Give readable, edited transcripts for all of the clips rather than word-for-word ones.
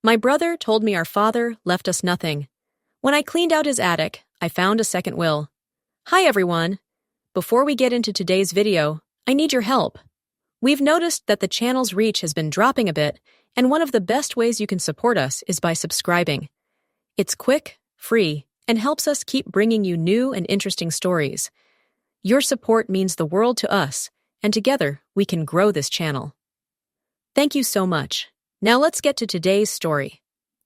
My brother told me our father left us nothing. When I cleaned out his attic, I found a second will. Hi everyone! Before we get into today's video, I need your help. We've noticed that the channel's reach has been dropping a bit, and one of the best ways you can support us is by subscribing. It's quick, free, and helps us keep bringing you new and interesting stories. Your support means the world to us, and together we can grow this channel. Thank you so much. Now let's get to today's story.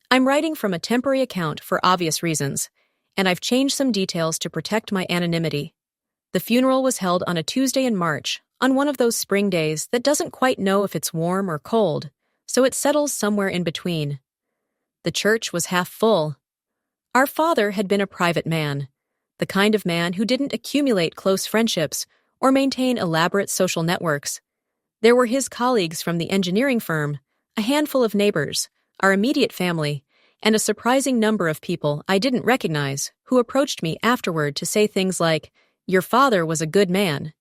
I'm writing from a temporary account for obvious reasons, and I've changed some details to protect my anonymity. The funeral was held on a Tuesday in March, on one of those spring days that doesn't quite know if it's warm or cold, so it settles somewhere in between. The church was half full. Our father had been a private man, the kind of man who didn't accumulate close friendships or maintain elaborate social networks. There were his colleagues from the engineering firm, a handful of neighbors, our immediate family, and a surprising number of people I didn't recognize who approached me afterward to say things like, "Your father was a good man,"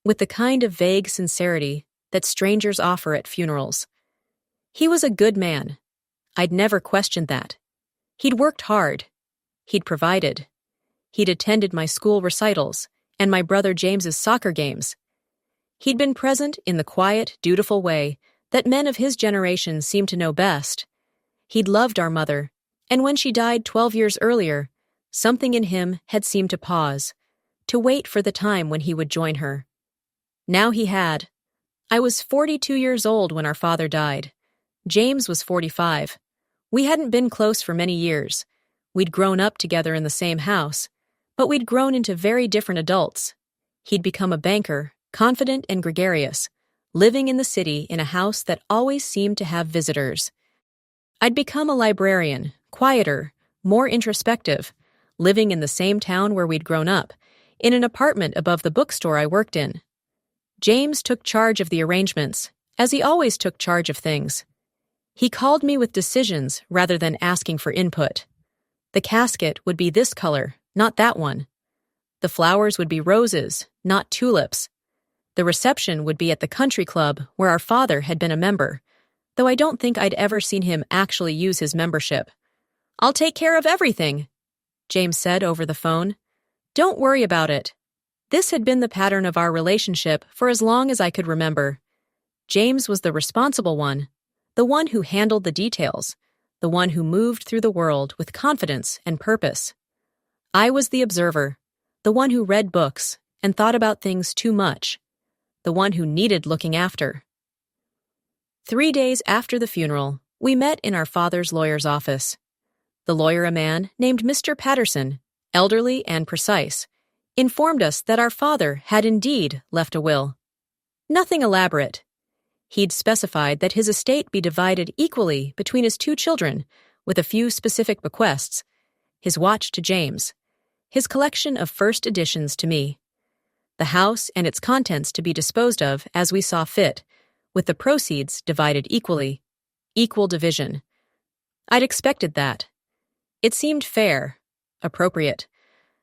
with the kind of vague sincerity that strangers offer at funerals. He was a good man. I'd never questioned that. He'd worked hard. He'd provided. He'd attended my school recitals and my brother James's soccer games. He'd been present in the quiet, dutiful way that men of his generation seemed to know best. He'd loved our mother, and when she died 12 years earlier, something in him had seemed to pause, to wait for the time when he would join her. Now he had. I was 42 years old when our father died. James was 45. We hadn't been close for many years. We'd grown up together in the same house, but we'd grown into very different adults. He'd become a banker, confident and gregarious, living in the city in a house that always seemed to have visitors. I'd become a librarian, quieter, more introspective, living in the same town where we'd grown up, in an apartment above the bookstore I worked in. James took charge of the arrangements, as he always took charge of things. He called me with decisions rather than asking for input. The casket would be this color, not that one. The flowers would be roses, not tulips. The reception would be at the country club where our father had been a member, though I don't think I'd ever seen him actually use his membership. "I'll take care of everything," James said over the phone. "Don't worry about it." This had been the pattern of our relationship for as long as I could remember. James was the responsible one, the one who handled the details, the one who moved through the world with confidence and purpose. I was the observer, the one who read books and thought about things too much, the one who needed looking after. 3 days after the funeral, we met in our father's lawyer's office. The lawyer, a man named Mr. Patterson, elderly and precise, informed us that our father had indeed left a will. Nothing elaborate. He'd specified that his estate be divided equally between his 2 children, with a few specific bequests, his watch to James, his collection of first editions to me, the house and its contents to be disposed of as we saw fit, with the proceeds divided equally, equal division. I'd expected that. It seemed fair, appropriate.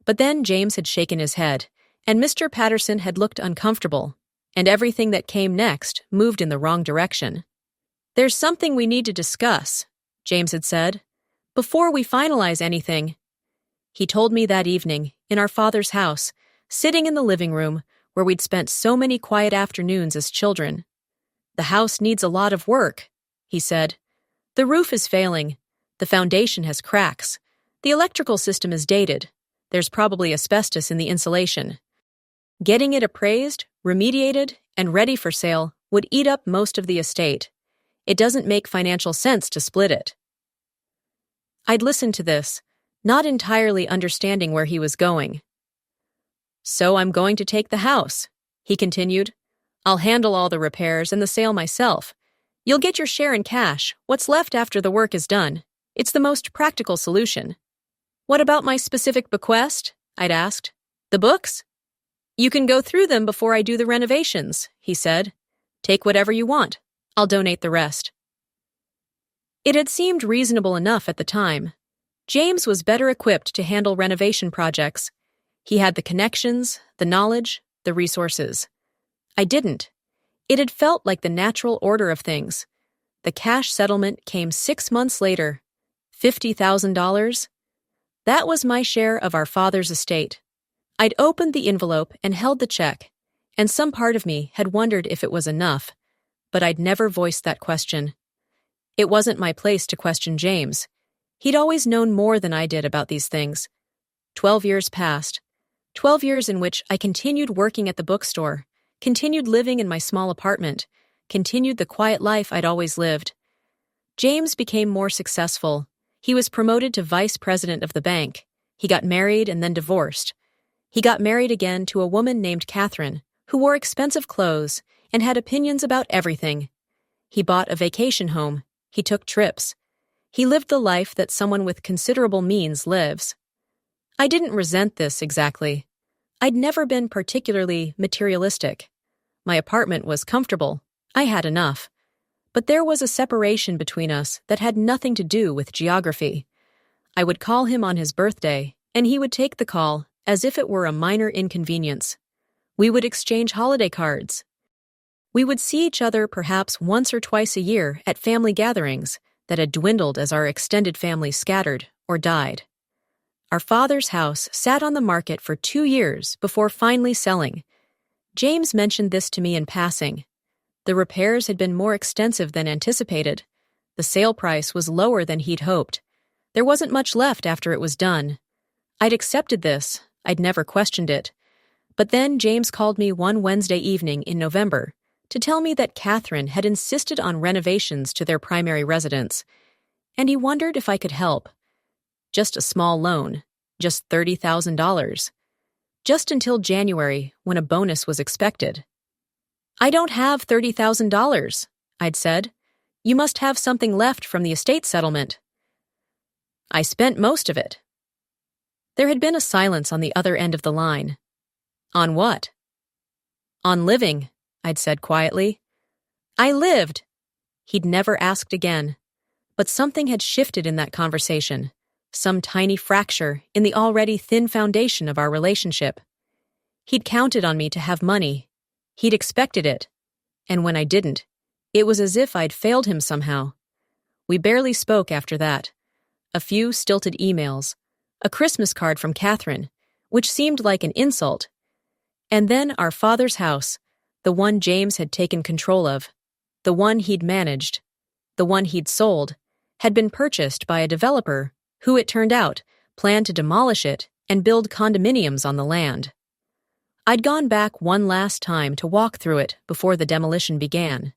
But then James had shaken his head, and Mr. Patterson had looked uncomfortable, and everything that came next moved in the wrong direction. "There's something we need to discuss," James had said, "before we finalize anything." He told me that evening, in our father's house, sitting in the living room where we'd spent so many quiet afternoons as children. "The house needs a lot of work," he said. "The roof is failing. The foundation has cracks. The electrical system is dated. There's probably asbestos in the insulation. Getting it appraised, remediated, and ready for sale would eat up most of the estate. It doesn't make financial sense to split it." I'd listened to this, not entirely understanding where he was going. "So I'm going to take the house," he continued. "I'll handle all the repairs and the sale myself. You'll get your share in cash, what's left after the work is done. It's the most practical solution." "What about my specific bequest?" I'd asked. "The books?" "You can go through them before I do the renovations," he said. "Take whatever you want. I'll donate the rest." It had seemed reasonable enough at the time. James was better equipped to handle renovation projects. He had the connections, the knowledge, the resources. I didn't. It had felt like the natural order of things. The cash settlement came 6 months later. $50,000? That was my share of our father's estate. I'd opened the envelope and held the check, and some part of me had wondered if it was enough, but I'd never voiced that question. It wasn't my place to question James. He'd always known more than I did about these things. 12 years passed. 12 years in which I continued working at the bookstore, continued living in my small apartment, continued the quiet life I'd always lived. James became more successful. He was promoted to vice president of the bank. He got married and then divorced. He got married again to a woman named Catherine, who wore expensive clothes and had opinions about everything. He bought a vacation home. He took trips. He lived the life that someone with considerable means lives. I didn't resent this exactly. I'd never been particularly materialistic. My apartment was comfortable. I had enough. But there was a separation between us that had nothing to do with geography. I would call him on his birthday, and he would take the call as if it were a minor inconvenience. We would exchange holiday cards. We would see each other perhaps once or twice a year at family gatherings that had dwindled as our extended family scattered or died. Our father's house sat on the market for 2 years before finally selling. James mentioned this to me in passing. The repairs had been more extensive than anticipated. The sale price was lower than he'd hoped. There wasn't much left after it was done. I'd accepted this. I'd never questioned it. But then James called me one Wednesday evening in November to tell me that Catherine had insisted on renovations to their primary residence, and he wondered if I could help. Just a small loan, just $30,000. Just until January, when a bonus was expected. "I don't have $30,000, I'd said. "You must have something left from the estate settlement." "I spent most of it." There had been a silence on the other end of the line. "On what?" "On living," I'd said quietly. "I lived." He'd never asked again. But something had shifted in that conversation, some tiny fracture in the already thin foundation of our relationship. He'd counted on me to have money. He'd expected it. And when I didn't, it was as if I'd failed him somehow. We barely spoke after that. A few stilted emails, a Christmas card from Catherine, which seemed like an insult. And then our father's house, the one James had taken control of, the one he'd managed, the one he'd sold, had been purchased by a developer who, it turned out, planned to demolish it and build condominiums on the land. I'd gone back one last time to walk through it before the demolition began.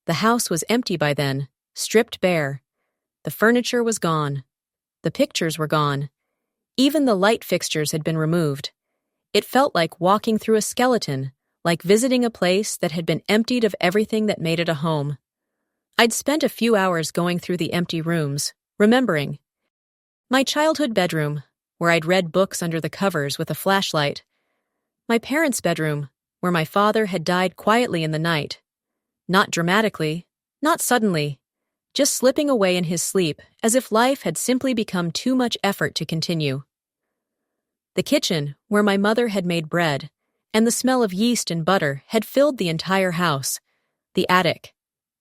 The house was empty by then, stripped bare. The furniture was gone. The pictures were gone. Even the light fixtures had been removed. It felt like walking through a skeleton, like visiting a place that had been emptied of everything that made it a home. I'd spent a few hours going through the empty rooms, remembering. My childhood bedroom, where I'd read books under the covers with a flashlight. My parents' bedroom, where my father had died quietly in the night. Not dramatically, not suddenly, just slipping away in his sleep as if life had simply become too much effort to continue. The kitchen, where my mother had made bread, and the smell of yeast and butter had filled the entire house. The attic.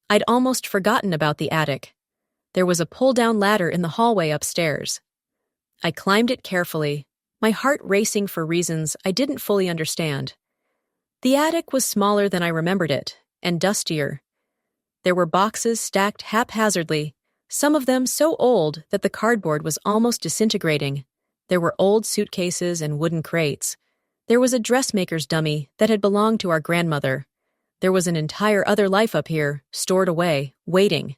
I'd almost forgotten about the attic. There was a pull-down ladder in the hallway upstairs. I climbed it carefully, my heart racing for reasons I didn't fully understand. The attic was smaller than I remembered it, and dustier. There were boxes stacked haphazardly, some of them so old that the cardboard was almost disintegrating. There were old suitcases and wooden crates. There was a dressmaker's dummy that had belonged to our grandmother. There was an entire other life up here, stored away, waiting.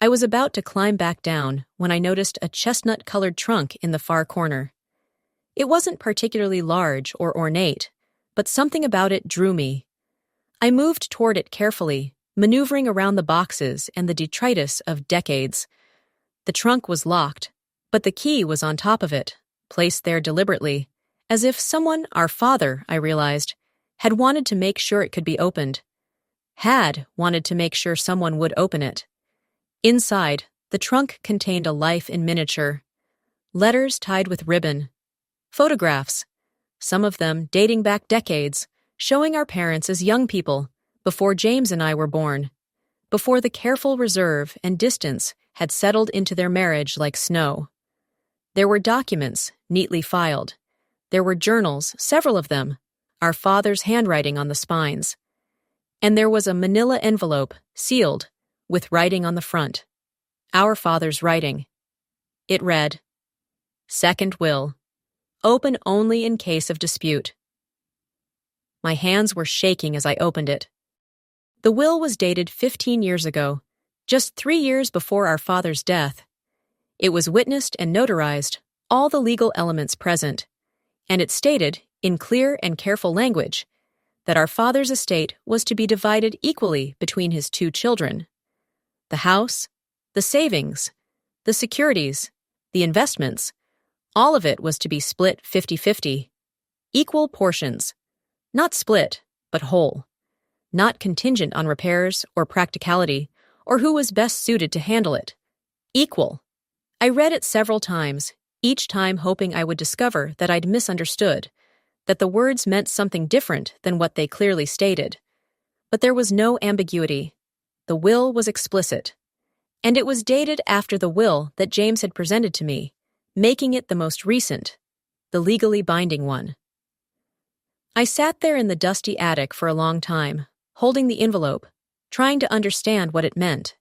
I was about to climb back down when I noticed a chestnut-colored trunk in the far corner. It wasn't particularly large or ornate, but something about it drew me. I moved toward it carefully, maneuvering around the boxes and the detritus of decades. The trunk was locked, but the key was on top of it, placed there deliberately, as if someone, our father, I realized, had wanted to make sure it could be opened. Had wanted to make sure someone would open it. Inside, the trunk contained a life in miniature. Letters tied with ribbon. Photographs, some of them dating back decades, showing our parents as young people, before James and I were born. before the careful reserve and distance had settled into their marriage like snow. There were documents, neatly filed. There were journals, several of them, our father's handwriting on the spines. And there was a manila envelope, sealed, with writing on the front. Our father's writing. It read, "Second will. Open only in case of dispute." My hands were shaking as I opened it. The will was dated 15 years ago, just 3 years before our father's death. It was witnessed and notarized, all the legal elements present, and it stated, in clear and careful language, that our father's estate was to be divided equally between his 2 children. The house, the savings, the securities, the investments, all of it was to be split 50-50. Equal portions. Not split, but whole. Not contingent on repairs or practicality, or who was best suited to handle it. Equal. I read it several times, each time hoping I would discover that I'd misunderstood, that the words meant something different than what they clearly stated. But there was no ambiguity. The will was explicit. And it was dated after the will that James had presented to me, making it the most recent, the legally binding one. I sat there in the dusty attic for a long time, holding the envelope, trying to understand what it meant.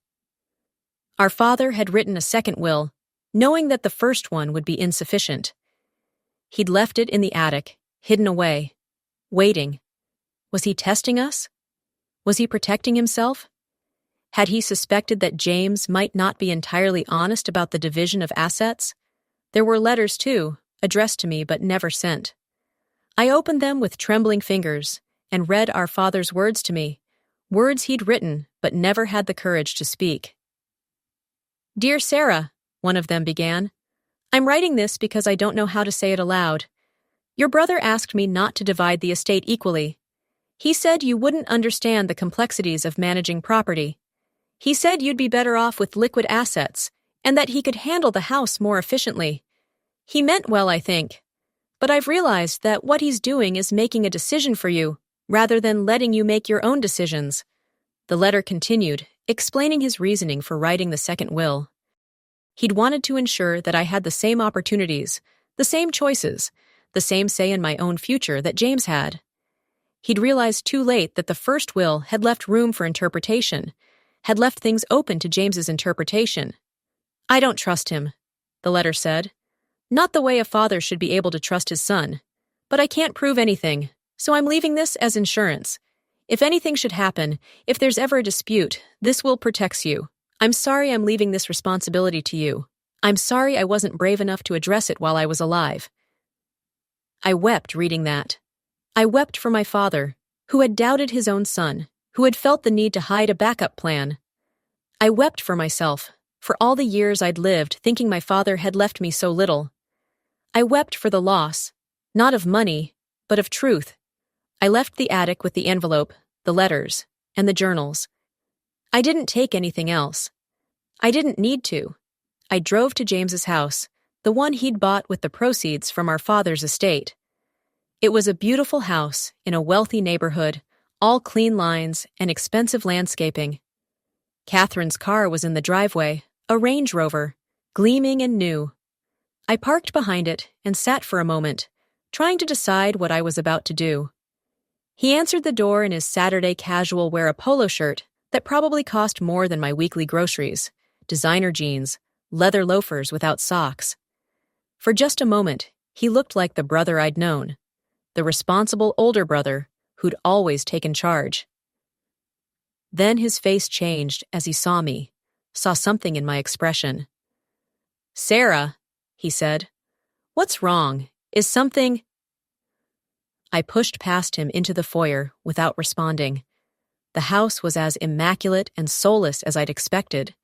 Our father had written a second will, knowing that the first one would be insufficient. He'd left it in the attic, hidden away, waiting. Was he testing us? Was he protecting himself? Had he suspected that James might not be entirely honest about the division of assets? There were letters, too, addressed to me but never sent. I opened them with trembling fingers and read our father's words to me, words he'd written but never had the courage to speak. "Dear Sarah," one of them began, "I'm writing this because I don't know how to say it aloud. Your brother asked me not to divide the estate equally. He said you wouldn't understand the complexities of managing property. He said you'd be better off with liquid assets, and that he could handle the house more efficiently. He meant well, I think. But I've realized that what he's doing is making a decision for you, rather than letting you make your own decisions." The letter continued, explaining his reasoning for writing the second will. He'd wanted to ensure that I had the same opportunities, the same choices, the same say in my own future that James had. He'd realized too late that the first will had left room for interpretation, had left things open to James's interpretation. "I don't trust him," the letter said. "Not the way a father should be able to trust his son. But I can't prove anything, so I'm leaving this as insurance. If anything should happen, if there's ever a dispute, this will protect you. I'm sorry I'm leaving this responsibility to you. I'm sorry I wasn't brave enough to address it while I was alive." I wept reading that. I wept for my father, who had doubted his own son, who had felt the need to hide a backup plan. I wept for myself, for all the years I'd lived thinking my father had left me so little. I wept for the loss, not of money, but of truth. I left the attic with the envelope, the letters, and the journals. I didn't take anything else. I didn't need to. I drove to James's house, the one he'd bought with the proceeds from our father's estate. It was a beautiful house in a wealthy neighborhood, all clean lines and expensive landscaping. Catherine's car was in the driveway, a Range Rover, gleaming and new. I parked behind it and sat for a moment, trying to decide what I was about to do. He answered the door in his Saturday casual wear polo shirt that probably cost more than my weekly groceries, designer jeans, leather loafers without socks. For just a moment, he looked like the brother I'd known, the responsible older brother who'd always taken charge. Then his face changed as he saw me, saw something in my expression. "Sarah," he said, "what's wrong? Is something—" I pushed past him into the foyer without responding. The house was as immaculate and soulless as I'd expected.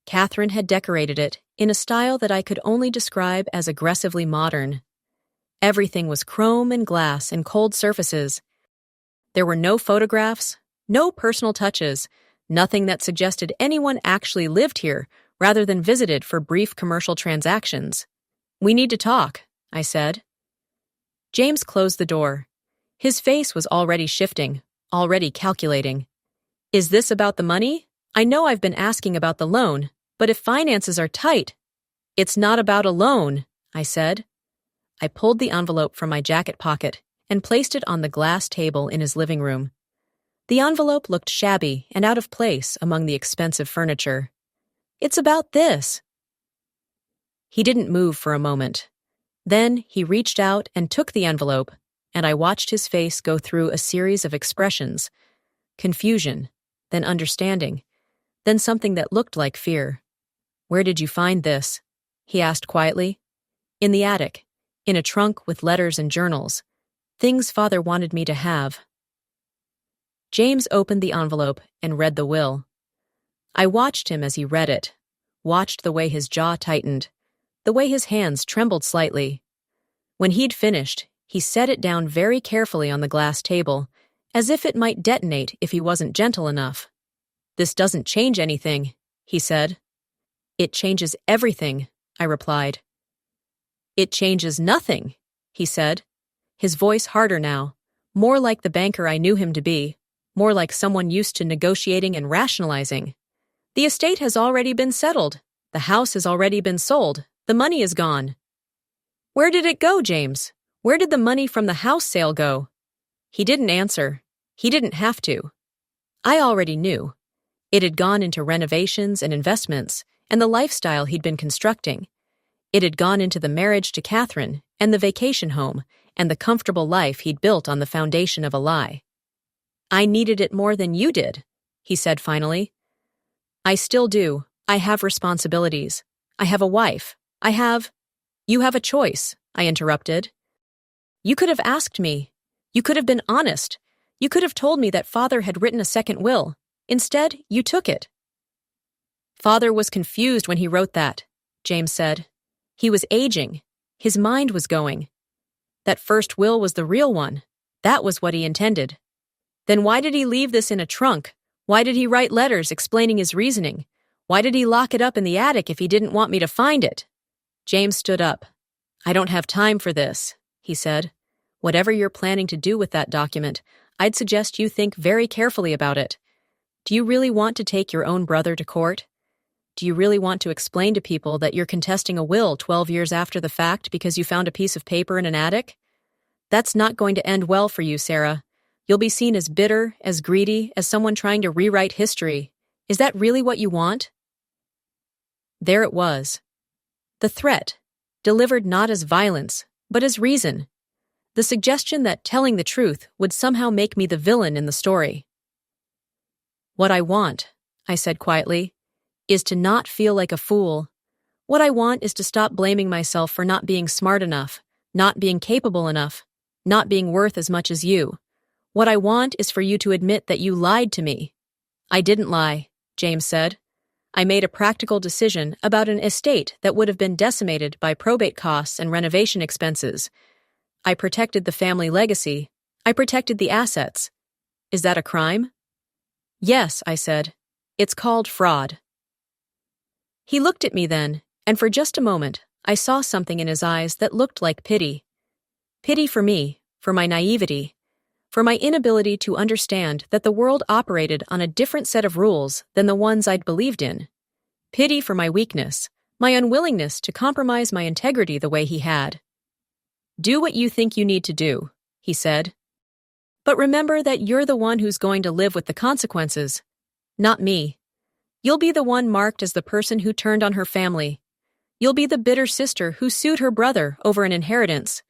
Catherine had decorated it in a style that I could only describe as aggressively modern. Everything was chrome and glass and cold surfaces. There were no photographs, no personal touches, nothing that suggested anyone actually lived here rather than visited for brief commercial transactions. "We need to talk," I said. James closed the door. His face was already shifting, already calculating. "Is this about the money?" I know I've been asking about the loan, but if finances are tight, it's not about a loan, I said. I pulled the envelope from my jacket pocket and placed it on the glass table in his living room. The envelope looked shabby and out of place among the expensive furniture. It's about this. He didn't move for a moment. Then he reached out and took the envelope, and I watched his face go through a series of expressions: confusion, then understanding, then something that looked like fear. "Where did you find this?" he asked quietly. "In the attic, in a trunk with letters and journals, things Father wanted me to have." James opened the envelope and read the will. I watched him as he read it, watched the way his jaw tightened, the way his hands trembled slightly. When he'd finished, he set it down very carefully on the glass table, as if it might detonate if he wasn't gentle enough. "This doesn't change anything," he said. "It changes everything," I replied. "It changes nothing," he said, his voice harder now, more like the banker I knew him to be, more like someone used to negotiating and rationalizing. "The estate has already been settled. The house has already been sold. The money is gone." "Where did it go, James? Where did the money from the house sale go?" He didn't answer. He didn't have to. I already knew. It had gone into renovations and investments and the lifestyle he'd been constructing. It had gone into the marriage to Catherine and the vacation home and the comfortable life he'd built on the foundation of a lie. "I needed it more than you did," he said finally. "I still do. I have responsibilities. I have a wife. You have a choice," I interrupted. "You could have asked me. You could have been honest. You could have told me that Father had written a second will. Instead, you took it." "Father was confused when he wrote that," James said. "He was aging. His mind was going. That first will was the real one. That was what he intended. Then why did he leave this in a trunk? Why did he write letters explaining his reasoning? Why did he lock it up in the attic if he didn't want me to find it?" James stood up. "I don't have time for this," he said. "Whatever you're planning to do with that document, I'd suggest you think very carefully about it. Do you really want to take your own brother to court? Do you really want to explain to people that you're contesting a will 12 years after the fact because you found a piece of paper in an attic? That's not going to end well for you, Sarah. You'll be seen as bitter, as greedy, as someone trying to rewrite history. Is that really what you want?" There it was. The threat, delivered not as violence, but as reason. The suggestion that telling the truth would somehow make me the villain in the story. "What I want," I said quietly, "is to not feel like a fool. What I want is to stop blaming myself for not being smart enough, not being capable enough, not being worth as much as you. What I want is for you to admit that you lied to me." "I didn't lie," James said. "I made a practical decision about an estate that would have been decimated by probate costs and renovation expenses. I protected the family legacy. I protected the assets. Is that a crime?" "Yes," I said. "It's called fraud." He looked at me then, and for just a moment, I saw something in his eyes that looked like pity. Pity for me, for my naivety, for my inability to understand that the world operated on a different set of rules than the ones I'd believed in. Pity for my weakness, my unwillingness to compromise my integrity the way he had. "Do what you think you need to do," he said. "But remember that you're the one who's going to live with the consequences, not me. You'll be the one marked as the person who turned on her family. You'll be the bitter sister who sued her brother over an inheritance.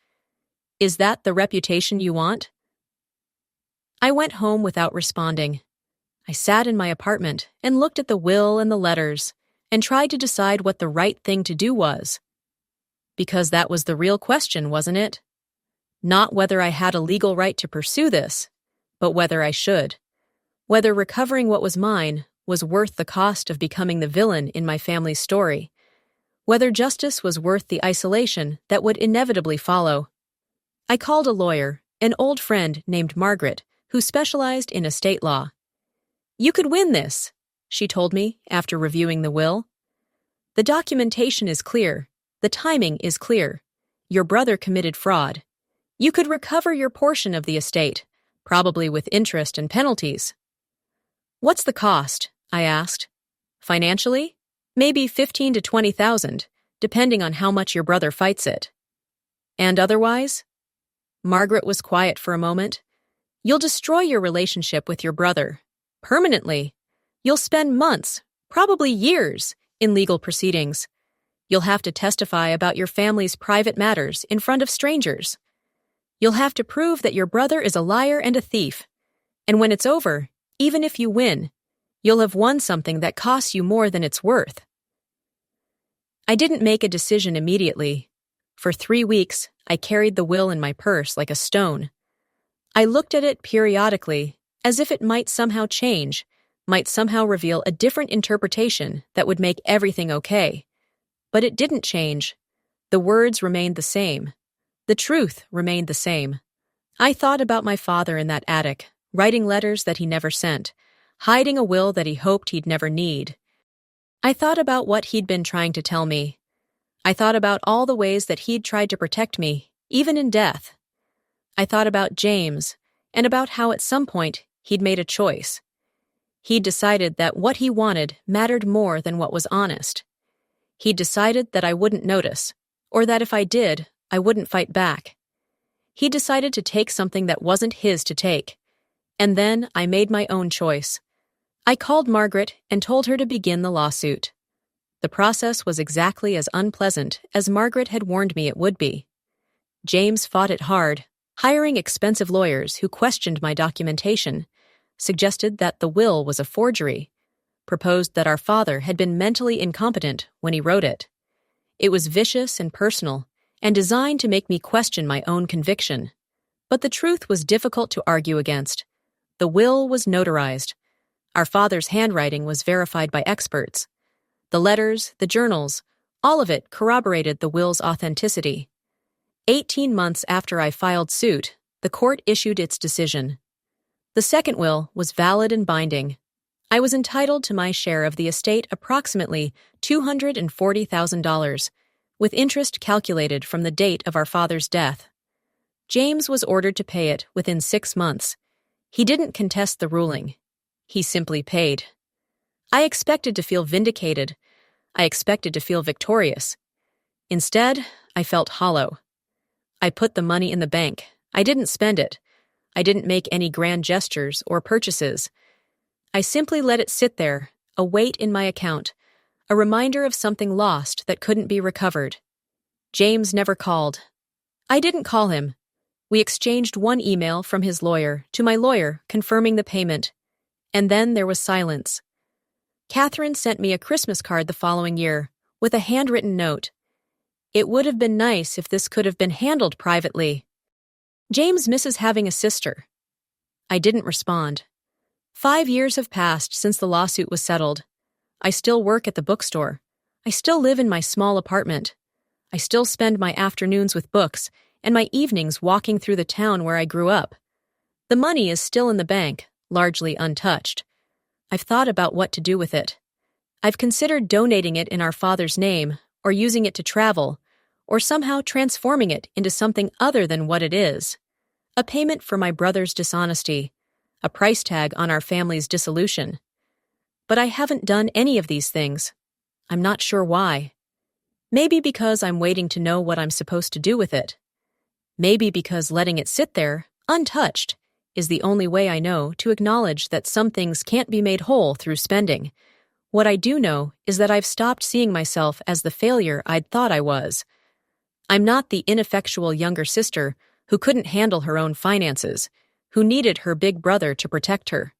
Is that the reputation you want?" I went home without responding. I sat in my apartment and looked at the will and the letters and tried to decide what the right thing to do was. Because that was the real question, wasn't it? Not whether I had a legal right to pursue this, but whether I should. Whether recovering what was mine was worth the cost of becoming the villain in my family's story. Whether justice was worth the isolation that would inevitably follow. I called a lawyer, an old friend named Margaret, who specialized in estate law. "You could win this," she told me after reviewing the will. "The documentation is clear. The timing is clear. Your brother committed fraud. You could recover your portion of the estate, probably with interest and penalties." "What's the cost?" I asked. Financially? Maybe 15 to 20,000, depending on how much your brother fights it. And otherwise? Margaret was quiet for a moment. You'll destroy your relationship with your brother. Permanently. You'll spend months, probably years, in legal proceedings. You'll have to testify about your family's private matters in front of strangers. You'll have to prove that your brother is a liar and a thief. And when it's over, even if you win, you'll have won something that costs you more than it's worth. I didn't make a decision immediately. For 3 weeks, I carried the will in my purse like a stone. I looked at it periodically, as if it might somehow change, might somehow reveal a different interpretation that would make everything okay. But it didn't change. The words remained the same. The truth remained the same. I thought about my father in that attic, writing letters that he never sent, hiding a will that he hoped he'd never need. I thought about what he'd been trying to tell me. I thought about all the ways that he'd tried to protect me, even in death. I thought about James, and about how at some point he'd made a choice. He'd decided that what he wanted mattered more than what was honest. He'd decided that I wouldn't notice, or that if I did, I wouldn't fight back. He decided to take something that wasn't his to take. And then I made my own choice. I called Margaret and told her to begin the lawsuit. The process was exactly as unpleasant as Margaret had warned me it would be. James fought it hard, hiring expensive lawyers who questioned my documentation, suggested that the will was a forgery, proposed that our father had been mentally incompetent when he wrote it. It was vicious and personal, and designed to make me question my own conviction. But the truth was difficult to argue against. The will was notarized. Our father's handwriting was verified by experts. The letters, the journals, all of it corroborated the will's authenticity. 18 months after I filed suit, the court issued its decision. The second will was valid and binding. I was entitled to my share of the estate, approximately $240,000, with interest calculated from the date of our father's death. James was ordered to pay it within 6 months. He didn't contest the ruling. He simply paid. I expected to feel vindicated. I expected to feel victorious. Instead, I felt hollow. I put the money in the bank. I didn't spend it. I didn't make any grand gestures or purchases. I simply let it sit there, a weight in my account, a reminder of something lost that couldn't be recovered. James never called. I didn't call him. We exchanged one email from his lawyer to my lawyer confirming the payment. And then there was silence. Catherine sent me a Christmas card the following year with a handwritten note. It would have been nice if this could have been handled privately. James misses having a sister. I didn't respond. 5 years have passed since the lawsuit was settled. I still work at the bookstore. I still live in my small apartment. I still spend my afternoons with books and my evenings walking through the town where I grew up. The money is still in the bank, largely untouched. I've thought about what to do with it. I've considered donating it in our father's name, or using it to travel, or somehow transforming it into something other than what it is. A payment for my brother's dishonesty, a price tag on our family's dissolution. But I haven't done any of these things. I'm not sure why. Maybe because I'm waiting to know what I'm supposed to do with it. Maybe because letting it sit there, untouched, is the only way I know to acknowledge that some things can't be made whole through spending. What I do know is that I've stopped seeing myself as the failure I'd thought I was. I'm not the ineffectual younger sister who couldn't handle her own finances, who needed her big brother to protect her.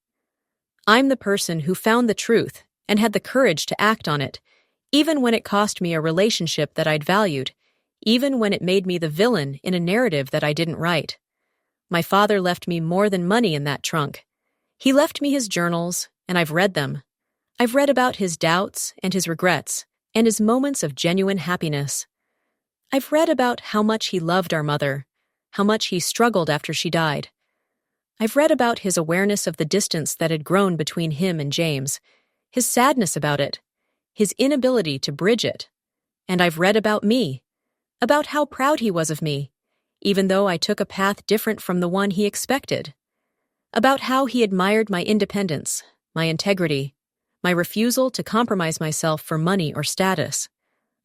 I'm the person who found the truth and had the courage to act on it, even when it cost me a relationship that I'd valued, even when it made me the villain in a narrative that I didn't write. My father left me more than money in that trunk. He left me his journals, and I've read them. I've read about his doubts and his regrets, and his moments of genuine happiness. I've read about how much he loved our mother, how much he struggled after she died. I've read about his awareness of the distance that had grown between him and James, his sadness about it, his inability to bridge it. And I've read about me, about how proud he was of me, even though I took a path different from the one he expected, about how he admired my independence, my integrity, my refusal to compromise myself for money or status,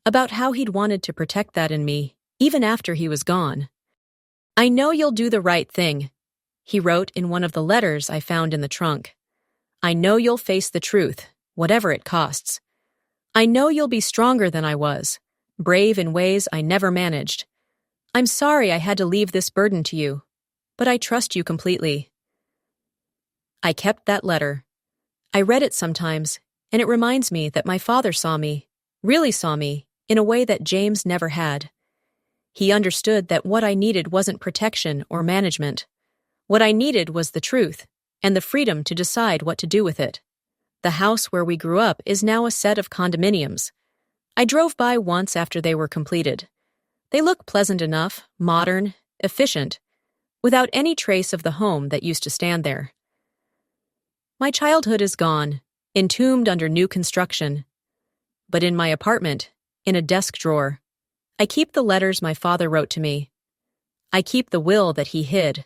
about how he'd wanted to protect that in me, even after he was gone. "I know you'll do the right thing," he wrote in one of the letters I found in the trunk. "I know you'll face the truth, whatever it costs. I know you'll be stronger than I was, brave in ways I never managed. I'm sorry I had to leave this burden to you, but I trust you completely." I kept that letter. I read it sometimes, and it reminds me that my father saw me, really saw me, in a way that James never had. He understood that what I needed wasn't protection or management. What I needed was the truth, and the freedom to decide what to do with it. The house where we grew up is now a set of condominiums. I drove by once after they were completed. They look pleasant enough, modern, efficient, without any trace of the home that used to stand there. My childhood is gone, entombed under new construction. But in my apartment, in a desk drawer, I keep the letters my father wrote to me. I keep the will that he hid.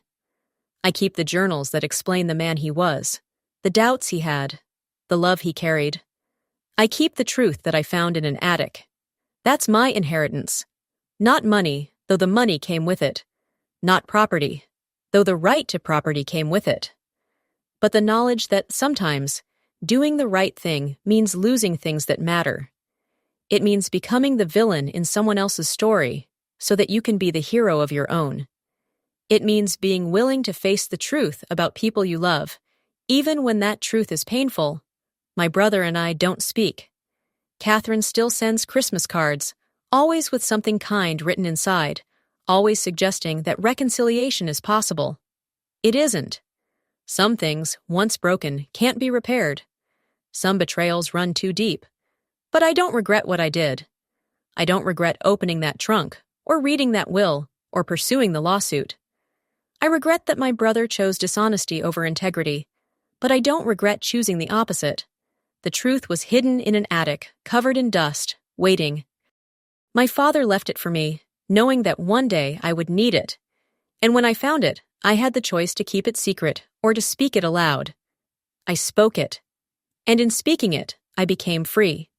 I keep the journals that explain the man he was, the doubts he had, the love he carried. I keep the truth that I found in an attic. That's my inheritance. Not money, though the money came with it. Not property, though the right to property came with it. But the knowledge that sometimes doing the right thing means losing things that matter. It means becoming the villain in someone else's story so that you can be the hero of your own. It means being willing to face the truth about people you love, even when that truth is painful. My brother and I don't speak. Catherine still sends Christmas cards, always with something kind written inside, always suggesting that reconciliation is possible. It isn't. Some things, once broken, can't be repaired. Some betrayals run too deep. But I don't regret what I did. I don't regret opening that trunk, or reading that will, or pursuing the lawsuit. I regret that my brother chose dishonesty over integrity, but I don't regret choosing the opposite. The truth was hidden in an attic, covered in dust, waiting. My father left it for me, knowing that one day I would need it. And when I found it, I had the choice to keep it secret or to speak it aloud. I spoke it. And in speaking it, I became free.